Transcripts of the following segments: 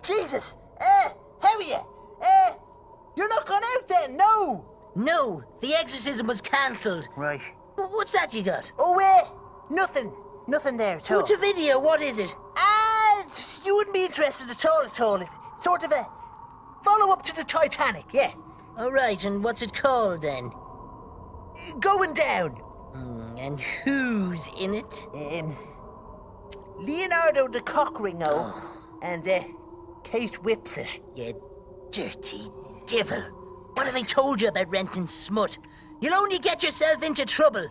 Jesus! How are you? You're not going out then, no? No, the exorcism was cancelled. Right. What's that you got? Oh, nothing. Nothing there at all. What's a video? What is it? You wouldn't be interested at all. It's sort of a follow-up to the Titanic, yeah. All right, and what's it called then? Going Down. And who's in it? Leonardo DiCaprio and Kate Whipsett. You dirty devil. What have I told you about renting smut? You'll only get yourself into trouble.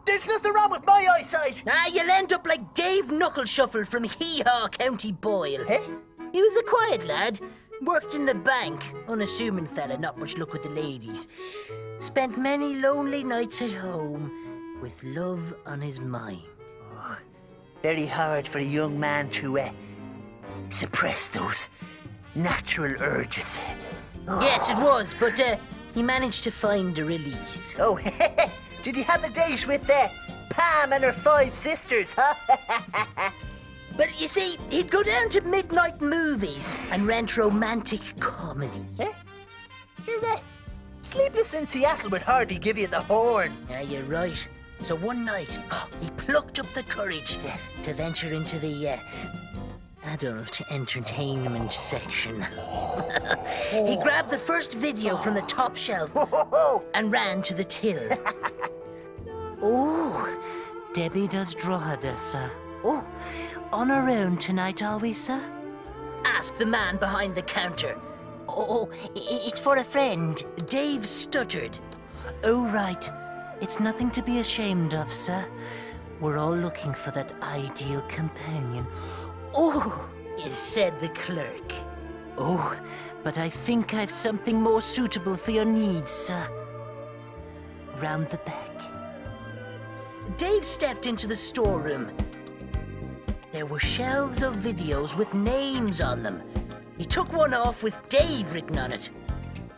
There's nothing wrong with my eyesight. You'll end up like Dave Knuckleshuffle from Hee-Haw, County Boyle. Eh? He was a quiet lad. Worked in the bank. Unassuming fella, not much luck with the ladies. Spent many lonely nights at home with love on his mind. Very hard for a young man to suppress those natural urges. Yes, it was, but he managed to find a release. Oh, did he have a date with Pam and her 5 sisters, huh? But you see, he'd go down to midnight movies and rent romantic comedies. Sleepless in Seattle would hardly give you the horn. Yeah, you're right. So one night, he plucked up the courage to venture into the adult entertainment section. He grabbed the first video from the top shelf and ran to the till. Debbie does Drogheda, sir. On our own tonight, are we, sir? Asked the man behind the counter. It's for a friend. Dave stuttered. Oh, right. It's nothing to be ashamed of, sir. We're all looking for that ideal companion. Said the clerk. But I think I've something more suitable for your needs, sir. Round the back. Dave stepped into the storeroom. There were shelves of videos with names on them. He took one off with Dave written on it.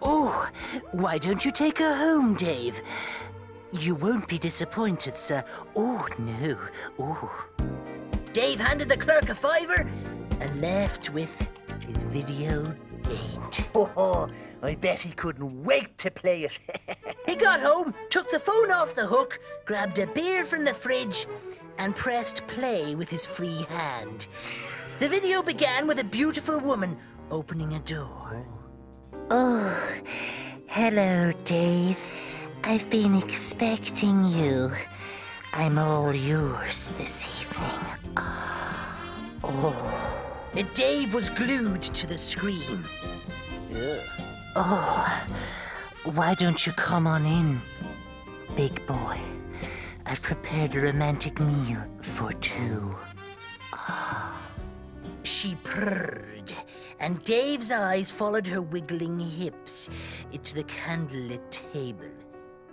Why don't you take her home, Dave? You won't be disappointed, sir. No. Dave handed the clerk a $5 and left with his video date. I bet he couldn't wait to play it. He got home, took the phone off the hook, grabbed a beer from the fridge, and pressed play with his free hand. The video began with a beautiful woman opening a door. Hello, Dave. I've been expecting you. I'm all yours this evening. Dave was glued to the screen. Why don't you come on in, big boy? I've prepared a romantic meal for 2. She purred, and Dave's eyes followed her wiggling hips into the candlelit table.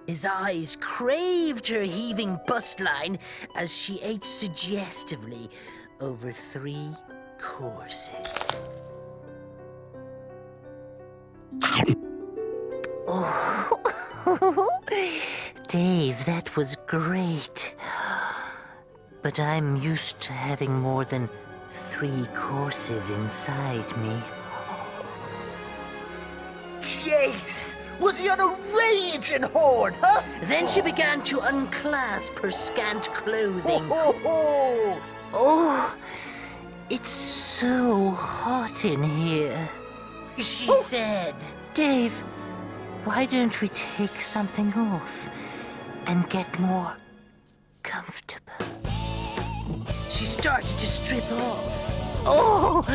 His eyes craved her heaving bustline as she ate suggestively over 3 courses. Dave, that was great. But I'm used to having more than 3 courses inside me. Jesus! Was he on a raging horn, huh? Then she began to unclasp her scant clothing. It's so hot in here. She said, Dave, why don't we take something off and get more comfortable? She started to strip off.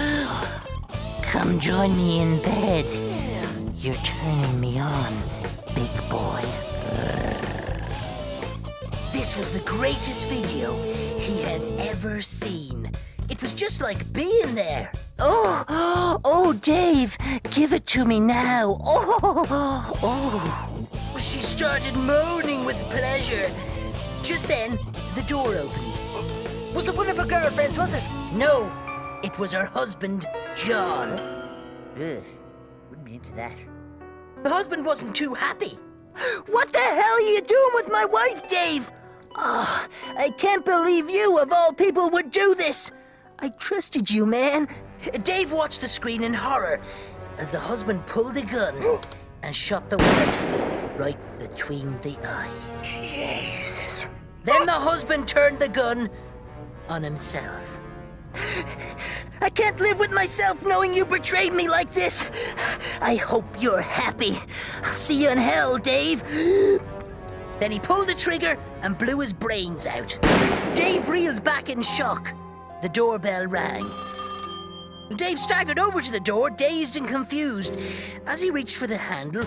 Come join me in bed. You're turning me on, big boy. This was the greatest video he had ever seen. It was just like being there. Dave, give it to me now. She started moaning with pleasure. Just then, the door opened. Was it one of her girlfriends, was it? No, it was her husband, John. Wouldn't be into that. The husband wasn't too happy. What the hell are you doing with my wife, Dave? I can't believe you, of all people, would do this. I trusted you, man. Dave watched the screen in horror as the husband pulled a gun and shot the wife right between the eyes. Jesus. Then the husband turned the gun on himself. I can't live with myself knowing you betrayed me like this. I hope you're happy. I'll see you in hell, Dave. Then he pulled the trigger and blew his brains out. Dave reeled back in shock. The doorbell rang. Dave staggered over to the door, dazed and confused. As he reached for the handle,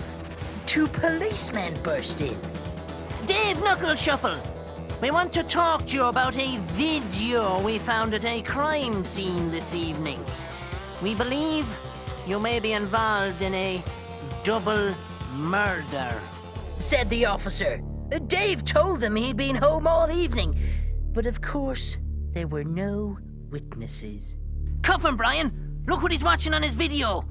2 policemen burst in. Dave Knuckle Shuffle, we want to talk to you about a video we found at a crime scene this evening. We believe you may be involved in a double murder, said the officer. Dave told them he'd been home all evening, but of course, there were no witnesses. Cuff him, Brian. Look what he's watching on his video.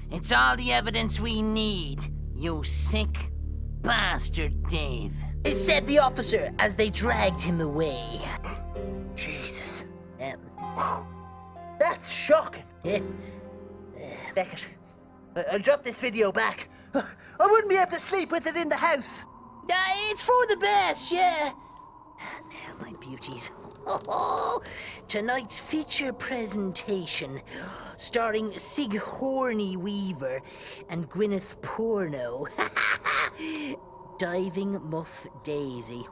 It's all the evidence we need, you sick bastard, Dave, said the officer as they dragged him away. Jesus. That's shocking. Beckett, I'll drop this video back. I wouldn't be able to sleep with it in the house. It's for the best, yeah. Now, my beauties. Tonight's feature presentation, starring Sigourney Weaver and Gwyneth Porno. Diving Muff Daisy.